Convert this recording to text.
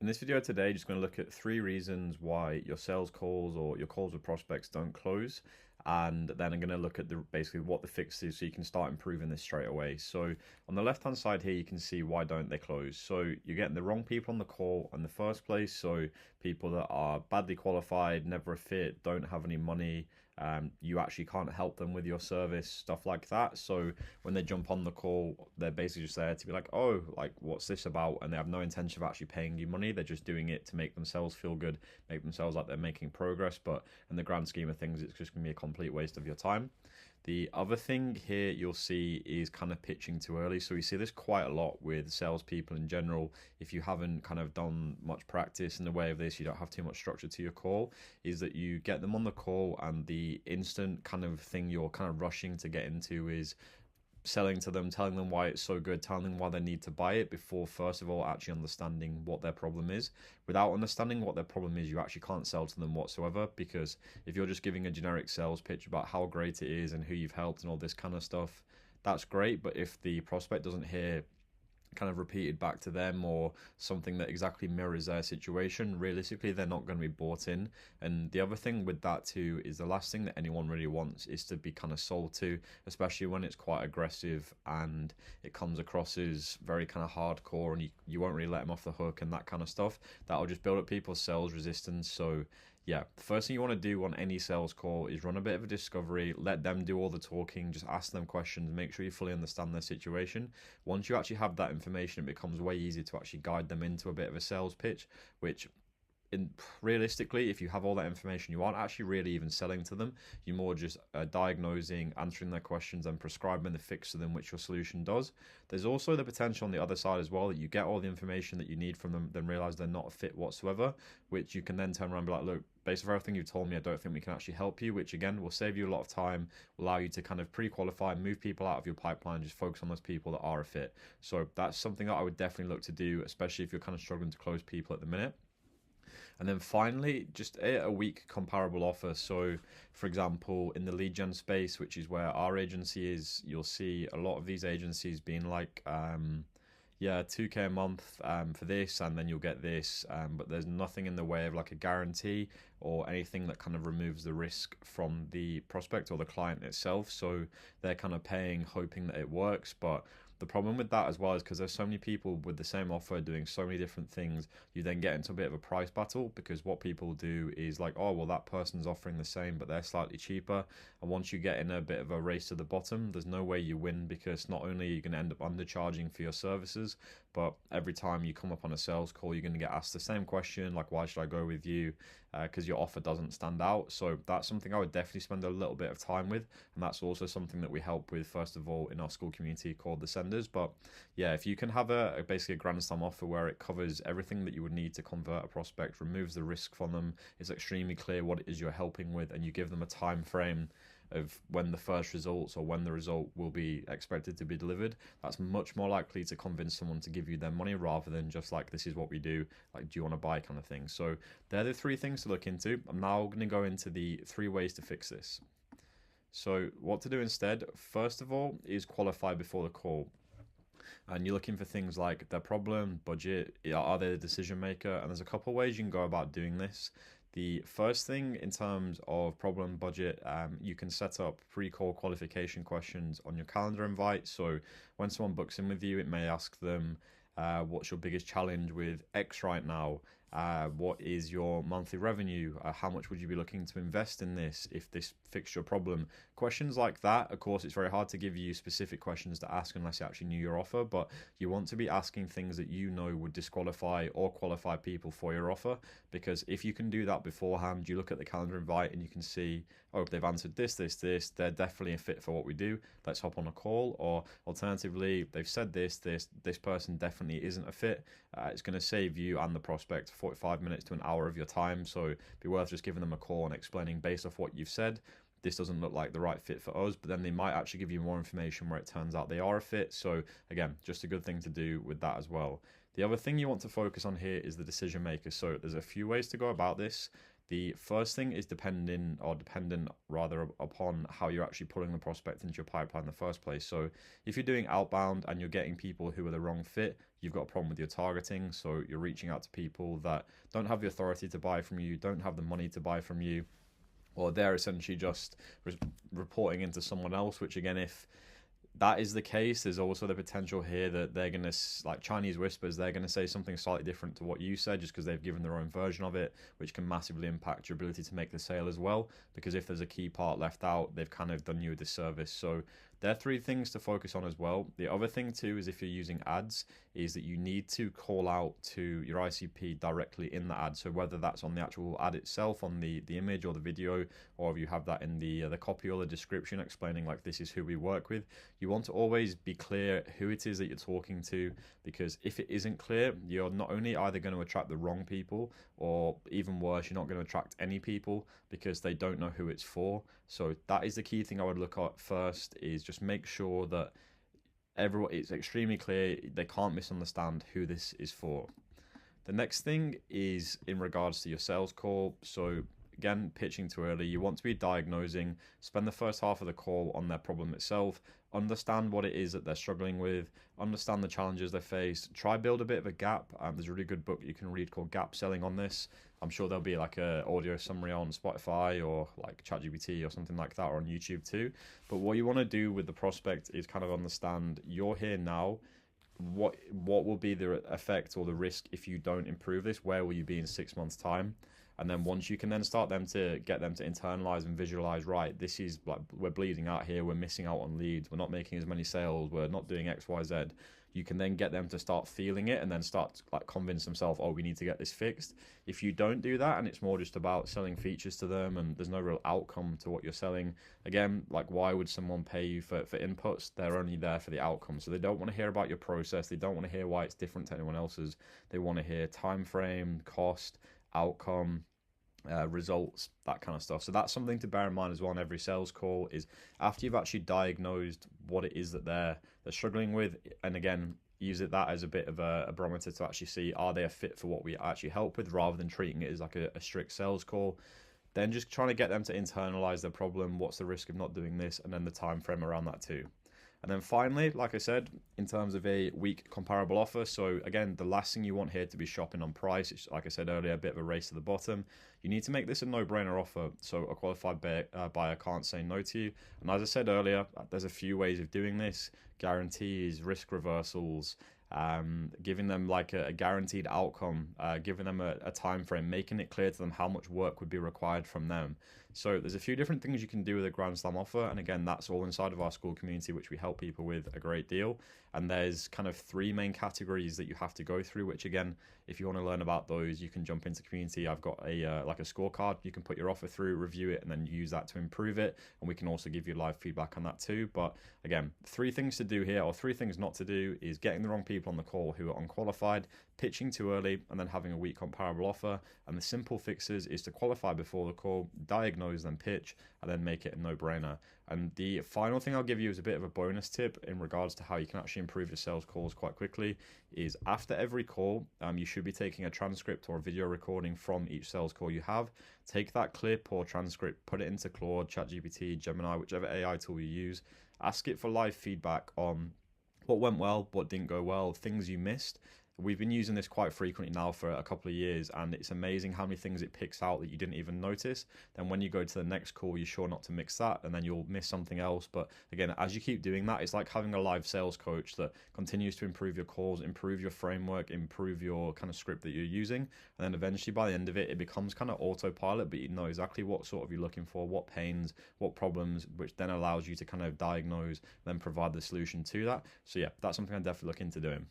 In this video today, just going to look at 3 reasons why your sales calls or your calls with prospects don't close. And then I'm going to look at basically what the fix is so you can start improving this straight away. So on the left hand side here, you can see why don't they close. So you're getting the wrong people on the call in the first place. So people that are badly qualified, never a fit, don't have any money. You actually can't help them with your service, stuff like that. So when they jump on the call, they're basically just there to be like, oh, like, what's this about? And they have no intention of actually paying you money. They're just doing it to make themselves feel good, make themselves like they're making progress. But in the grand scheme of things, it's just going to be a complete waste of your time. The other thing here you'll see is kind of pitching too early. So we see this quite a lot with salespeople in general. If you haven't kind of done much practice in the way of this, you don't have too much structure to your call, is that you get them on the call and the instant kind of thing you're kind of rushing to get into is selling to them, telling them why it's so good, telling them why they need to buy it before first of all actually understanding what their problem is. Without understanding what their problem is, you actually can't sell to them whatsoever, because if you're just giving a generic sales pitch about how great it is and who you've helped and all this kind of stuff, that's great. But if the prospect doesn't hear kind of repeated back to them or something that exactly mirrors their situation, realistically they're not going to be bought in. And the other thing with that too is the last thing that anyone really wants is to be kind of sold to, especially when it's quite aggressive and it comes across as very kind of hardcore, and you won't really let them off the hook and that kind of stuff. That'll just build up people's sales resistance. So yeah, the first thing you want to do on any sales call is run a bit of a discovery, let them do all the talking, just ask them questions, make sure you fully understand their situation. Once you actually have that information, it becomes way easier to actually guide them into a bit of a sales pitch, which realistically, if you have all that information, you aren't actually really even selling to them. You're more just diagnosing, answering their questions, and prescribing the fix to them, which your solution does. There's also the potential on the other side as well that you get all the information that you need from them, then realize they're not a fit whatsoever, which you can then turn around and be like, look, based on everything you've told me, I don't think we can actually help you, which again will save you a lot of time, will allow you to kind of pre-qualify, move people out of your pipeline, just focus on those people that are a fit. So that's something that I would definitely look to do, especially if you're kind of struggling to close people at the minute. And then finally, just a weak comparable offer. So, for example, in the lead gen space, which is where our agency is, you'll see a lot of these agencies being like, yeah, 2K a month for this, and then you'll get this. But there's nothing in the way of like a guarantee or anything that kind of removes the risk from the prospect or the client itself. So they're kind of paying, hoping that it works. But the problem with that as well is because there's so many people with the same offer doing so many different things, you then get into a bit of a price battle, because what people do is like, oh, well, that person's offering the same, but they're slightly cheaper. And once you get in a bit of a race to the bottom, there's no way you win, because not only are you going to end up undercharging for your services, but every time you come up on a sales call, you're going to get asked the same question, like, why should I go with you? Because your offer doesn't stand out. So that's something I would definitely spend a little bit of time with. And that's also something that we help with, first of all, in our school community called the Senders. But yeah, if you can have basically a grand slam offer where it covers everything that you would need to convert a prospect, removes the risk from them, it's extremely clear what it is you're helping with, and you give them a time frame of when the first results or when the result will be expected to be delivered, that's much more likely to convince someone to give you their money, rather than just like, this is what we do, like, do you want to buy, kind of thing. So they're the 3 things to look into. I'm now going to go into the 3 ways to fix this. So what to do instead, first of all, is qualify before the call. And you're looking for things like their problem, budget, are they the decision maker? And there's a couple of ways you can go about doing this. The first thing, in terms of problem, budget, you can set up pre-call qualification questions on your calendar invite. So when someone books in with you, it may ask them, what's your biggest challenge with X right now? What is your monthly revenue? How much would you be looking to invest in this if this fixed your problem? Questions like that. Of course, it's very hard to give you specific questions to ask unless you actually knew your offer, but you want to be asking things that you know would disqualify or qualify people for your offer, because if you can do that beforehand, you look at the calendar invite and you can see, oh, they've answered this, they're definitely a fit for what we do. Let's hop on a call. Or alternatively, they've said this person definitely isn't a fit. It's going to save you and the prospect 45 minutes to an hour of your time. So it'd be worth just giving them a call and explaining, based off what you've said, this doesn't look like the right fit for us. But then they might actually give you more information where it turns out they are a fit. So again, just a good thing to do with that as well. The other thing you want to focus on here is the decision maker. So there's a few ways to go about this. The first thing is dependent rather upon how you're actually pulling the prospect into your pipeline in the first place. So if you're doing outbound and you're getting people who are the wrong fit, you've got a problem with your targeting. So you're reaching out to people that don't have the authority to buy from you, don't have the money to buy from you, or they're essentially just reporting into someone else, which again, if that is the case, there's also the potential here that they're going to, like Chinese whispers, they're going to say something slightly different to what you said just because they've given their own version of it, which can massively impact your ability to make the sale as well. Because if there's a key part left out, they've kind of done you a disservice. So there are three things to focus on as well. The other thing too is if you're using ads, is that you need to call out to your ICP directly in the ad. So whether that's on the actual ad itself, on the image or the video, or if you have that in the copy or the description explaining like this is who we work with, you want to always be clear who it is that you're talking to, because if it isn't clear, you're not only either going to attract the wrong people, or even worse, you're not going to attract any people because they don't know who it's for. So that is the key thing I would look at first, is just make sure that everyone, it's extremely clear, they can't misunderstand who this is for. The next thing is in regards to your sales call. So again, pitching too early, you want to be diagnosing, spend the first half of the call on their problem itself, understand what it is that they're struggling with, understand the challenges they face, try build a bit of a gap. There's a really good book you can read called Gap Selling on this. I'm sure there'll be like a audio summary on Spotify or like ChatGPT or something like that, or on YouTube too. But what you want to do with the prospect is kind of understand, you're here now, what will be the effect or the risk if you don't improve this? Where will you be in 6 months' time? And then once you can then start them to get them to internalize and visualize, right, this is like, we're bleeding out here, we're missing out on leads, we're not making as many sales, we're not doing X, Y, Z. You can then get them to start feeling it and then start like convince themselves, oh, we need to get this fixed. If you don't do that and it's more just about selling features to them and there's no real outcome to what you're selling, again, like why would someone pay you for inputs? They're only there for the outcome. So they don't want to hear about your process. They don't want to hear why it's different to anyone else's. They want to hear time frame, cost, outcome, results, that kind of stuff. So that's something to bear in mind as well on every sales call, is after you've actually diagnosed what it is that they're struggling with, and again, use that as a bit of a barometer to actually see, are they a fit for what we actually help with, rather than treating it as like a strict sales call. Then just trying to get them to internalize their problem, what's the risk of not doing this, and then the time frame around that too. And then finally, like I said, in terms of a weak comparable offer, so again, the last thing you want here to be shopping on price. It's, like I said earlier, a bit of a race to the bottom. You need to make this a no-brainer offer, so a qualified buyer can't say no to you. And as I said earlier, there's a few ways of doing this: guarantees, risk reversals, giving them like a guaranteed outcome, giving them a time frame, making it clear to them how much work would be required from them. So there's a few different things you can do with a Grand Slam offer, and again, that's all inside of our school community, which we help people with a great deal. And there's kind of three main categories that you have to go through, which again, if you want to learn about those, you can jump into community. I've got a like a scorecard you can put your offer through, review it, and then use that to improve it, and we can also give you live feedback on that too. But again, three things to do here, or three things not to do, is getting the wrong people on the call who are unqualified, pitching too early, and then having a weak comparable offer. And the simple fixes is to qualify before the call, diagnose, then pitch, and then make it a no-brainer. And the final thing I'll give you is a bit of a bonus tip in regards to how you can actually improve your sales calls quite quickly, is after every call, you should be taking a transcript or a video recording from each sales call you have. Take that clip or transcript, put it into Claude, ChatGPT, Gemini, whichever AI tool you use. Ask it for live feedback on what went well, what didn't go well, things you missed. We've been using this quite frequently now for a couple of years, and it's amazing how many things it picks out that you didn't even notice. Then when you go to the next call, you're sure not to mix that, and then you'll miss something else. But again, as you keep doing that, it's like having a live sales coach that continues to improve your calls, improve your framework, improve your kind of script that you're using. And then eventually by the end of it, it becomes kind of autopilot, but you know exactly what sort of you're looking for, what pains, what problems, which then allows you to kind of diagnose, then provide the solution to that. So yeah, that's something I definitely look into doing.